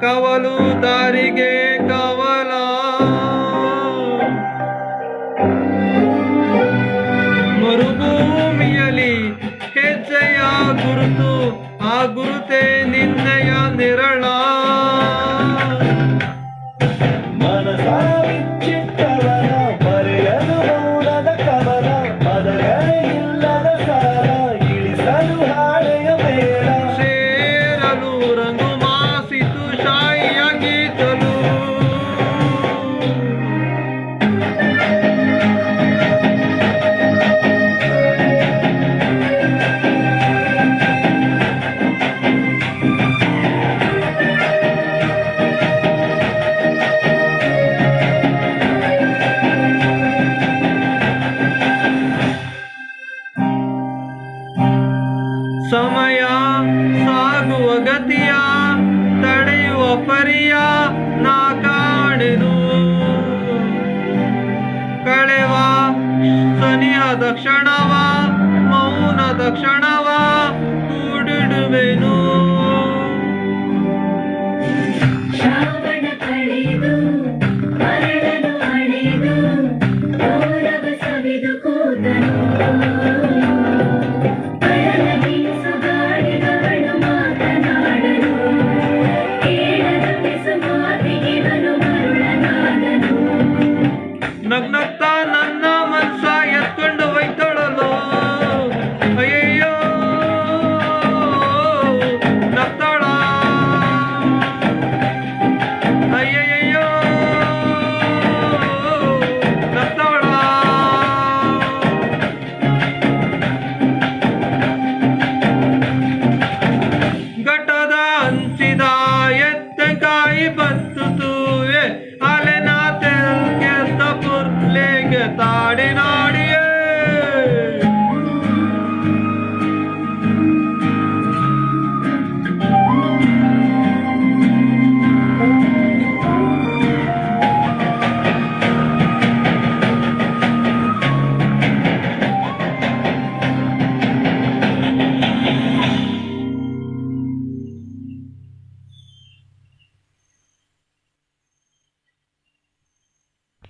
ಕವಲು ದಾರಿಗೆ ಕವಲ ಮರುಭೂಮಿಯಲ್ಲಿ ಹೆಜ್ಜೆಯ ಗುರುತು ಆ ಗುರುತೆ ನಿನ್ನಯ ನೆರಳ ಸಮಯ ಸಾಗುವ ಗತಿಯ ತಡೆಯುವ ಪರಿಯ ನಾ ಕಾಣೆನು ಕಳೆವ ಸನಿಹದ ಕ್ಷಣವ ಮೌನದ ಕ್ಷಣವ ಕೂಡಿಡುವೆನು ಶ್ರಾವಣ ಕಳೆದು ಮರಳನು ಅಳೆದು ಗೌರವ ಸವಿದು ಕೂತನು ನಗ್ನಗ್ತಾ ನನ್ನ ಮನಸ ಎತ್ಕೊಂಡು ಒಯ್ತೊಳಲು ಅಯ್ಯಯ್ಯೋ ನಗ್ತಾಳ ಅಯ್ಯಯ್ಯೋ ನಗ್ತಾಳ ಘಟದ ಹಂಚಿದ ಎತ್ತಕಾಯಿ ಬತ್ತು ಅಲೆ